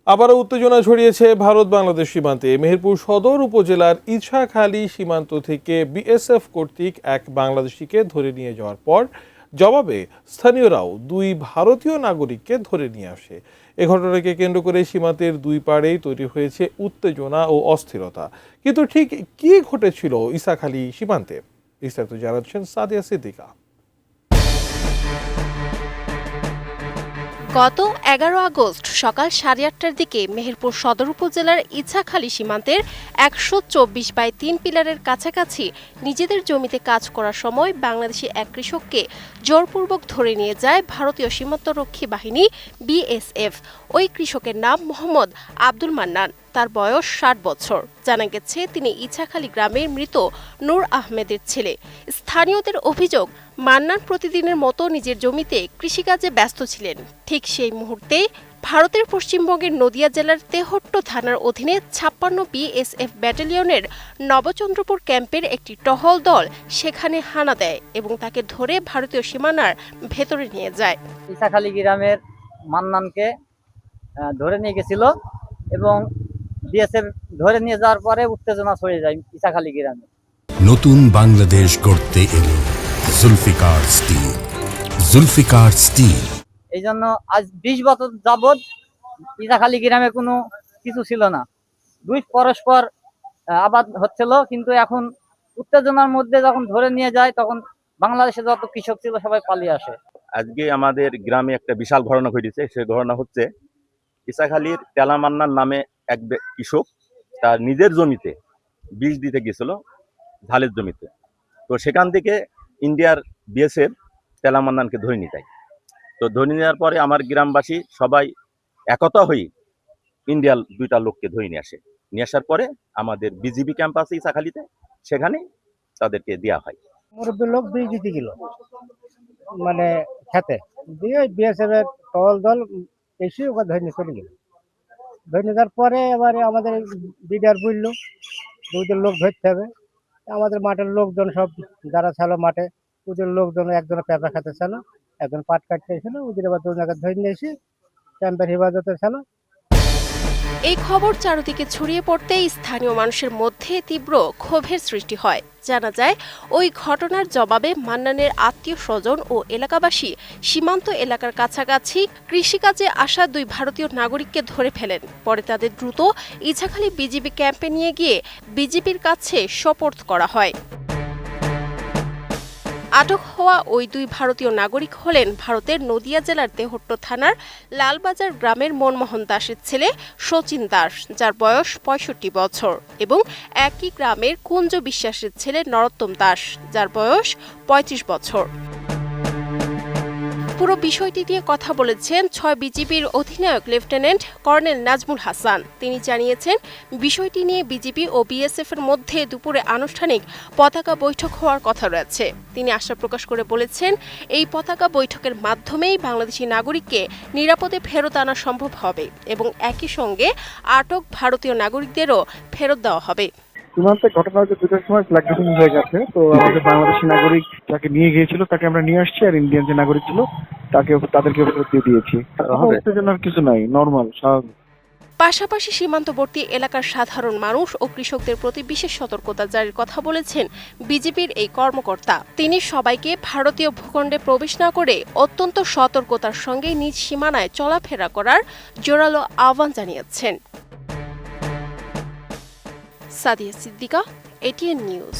আবারও উত্তেজনা ছড়িয়েছে ভারত বাংলাদেশ সীমান্তে। মেহেরপুর সদর উপজেলার ইছাখালী সীমান্ত থেকে বিএসএফ কর্তৃক এক বাংলাদেশিকে ধরে নিয়ে যাওয়ার পর জবাবে স্থানীয়রাও দুই ভারতীয় নাগরিককে ধরে নিয়ে আসে। এ ঘটনাকে কেন্দ্র করে সীমান্তের দুই পাড়েই তৈরি হয়েছে উত্তেজনা ও অস্থিরতা। কিন্তু ঠিক কি ঘটেছিল ইছাখালী সীমান্তে, বিস্তারিত জানাচ্ছেন সাদিয়া সিদ্দিকা। গত 11 আগস্ট সকাল 8:30টার দিকে মেহেরপুর সদর উপজেলার ইছাখালী সীমান্তের 124/3 পিলারের কাছাকাছি নিজেদের জমিতে কাজ করার সময় বাংলাদেশি এক কৃষককে জোরপূর্বক ধরে নিয়ে যায় ভারতীয় সীমান্তরক্ষী বাহিনী বিএসএফ। ওই কৃষকের নাম মোহাম্মদ আব্দুল মান্নান। তার বয়স 60 বছর। জানা গেছে তিনি ইছাখালী গ্রামের মৃত নূর আহমেদের ছেলে। স্থানীয়দের অভিযোগ, মান্নান প্রতিদিনের মতো নিজের জমিতে কৃষিকাজে ব্যস্ত ছিলেন। ঠিক সেই মুহূর্তে ভারতের পশ্চিমবঙ্গের নদিয়া জেলার তেহট্ট থানার অধীনে 56 বিএসএফ ব্যাটালিয়নের নবচন্দ্রপুর ক্যাম্পের একটি টহল দল সেখানে হানা দেয় এবং তাকে ধরে ভারতীয় সীমানার ভেতরে নিয়ে যায়। ইছাখালী গ্রামের মান্নানকে ধরে নিয়ে গেছিল এবং বিএসএফ ধরে নিয়ে যাওয়ার পরে উত্তেজনা ছড়িয়ে যায় ইছাখালী গ্রামে। নতুন বাংলাদেশ গড়তে এলো জুলফিকার স্টিল। জুলফিকার স্টিল। এই জন্য আজ 20 বছর যাবৎ ইছাখালী গ্রামে কোনো কিছু ছিল না, দুই পরস্পর আবাদ হচ্ছিল, কিন্তু এখন উত্তেজনার মধ্যে যখন ধরে নিয়ে যায় তখন বাংলাদেশে যত কৃষক ছিল সবাই পালিয়ে আসে। আজকে আমাদের গ্রামে একটা বিশাল ঘটনা ঘটেছে। সেই ঘটনা হচ্ছে ইছাখালীর তেলা মান্নান নামে এক কৃষক তার নিজের জমিতে বীজ দিতে গেছিল, ধানের জমিতে। তো সেখান থেকে ইন্ডিয়ার বিএসএফ তেলা মান্নানকে ধরে নিয়ে যায়। তো ধরে নেওয়ার পরে আমার গ্রামবাসী সবাই একতা হয়ে ইন্ডিয়ার দুইটা লোককে ধরে নিয়ে আসে। নিয়ে আসার পরে আমাদের বিজিবি ক্যাম্প আছে ইছাখালীতে, সেখানে তাদেরকে দেওয়া হয়। মুরব্বী লোক বীজ দিতে গেল মানে খেতে দিয়ে বিএসএফ এর টহল দল এসে ওকে ধরে নিয়ে চলে গেল। ধরে নিয়ে যাওয়ার পরে এবারে আমাদের বিডার বললো দুজন লোক ধরতে হবে। আমাদের মাঠের লোকজন সব যারা ছিল মাঠে, ওদের লোকজন একজন পেঁপা খেতে ছিল, একজন পাট কাটতে ছিল, ওদের এবার দুজন ধরে নিয়ে এসে ক্যাম্পের হেফাজতে ছিল। এই খবর চারদিকে ছড়িয়ে পড়তেই স্থানীয় মানুষের মধ্যে তীব্র ক্ষোভের সৃষ্টি হয়। জানা যায়, ওই ঘটনার জবাবে মান্নানের আত্মীয় স্বজন ও এলাকাবাসী সীমান্ত এলাকার কাছাকাছি কৃষিকাজে আসা দুই ভারতীয় নাগরিককে ধরে ফেলেন। পরে তাদের দ্রুত ইছাখালী বিজিবি ক্যাম্পে নিয়ে গিয়ে বিজিবির কাছে সোপর্দ করা হয়। আটক হওয়া ওই দুই ভারতীয় নাগরিক হলেন ভারতের নদিয়া জেলার তেহট্ট থানার লালবাজার গ্রামের মনমোহন দাসের ছেলে শচীন দাস, যার বয়স 65 বছর, এবং একই গ্রামের কুঞ্জ বিশ্বাসের ছেলে নরোত্তম দাস, যার বয়স 35 বছর। পুরো বিষয়টি নিয়ে কথা বলেছেন 6 বিজিবির অধিনায়ক লেফটেন্যান্ট কর্নেল নাজমুল হাসান। তিনি জানিয়েছেন, বিষয়টি নিয়ে বিজিবি ও বিএসএফ এর মধ্যে দুপুরে আনুষ্ঠানিক পতাকা বৈঠক হওয়ার কথা রয়েছে। তিনি আশা প্রকাশ করে বলেছেন, এই পতাকা বৈঠকের মাধ্যমেই বাংলাদেশি নাগরিককে নিরাপদে ফেরত আনা সম্ভব হবে এবং একই সঙ্গে আটক ভারতীয় নাগরিকদেরও ফেরত দেওয়া হবে। সীমান্তে ঘটনা হচ্ছে 2টার সময় ফ্ল্যাগ ড্রপিং হয়ে গেছে। তো আমাদের বাংলাদেশি নাগরিক যাকে নিয়ে গিয়েছিল তাকে আমরা নিয়ে আসছি, আর ইন্ডিয়ান যে নাগরিক ছিল তাদেরকে ফেরত দিয়ে দিয়েছি। উত্তেজনার কিছু নাই, নর্মাল স্বাভাবিক। পাশাপাশি সীমান্তবর্তী এলাকার সাধারণ মানুষ ও কৃষকদের প্রতি বিশেষ সতর্কতা জারির কথা বলেছেন বিজেপির এই কর্মকর্তা। তিনি সবাইকে ভারতীয় ভূখণ্ডে প্রবেশ না করে অত্যন্ত সতর্কতার সঙ্গে নিজ সীমানায় চলাফেরা করার জোরালো আহ্বান জানিয়েছেন। Sadia Siddiqua, ATN news.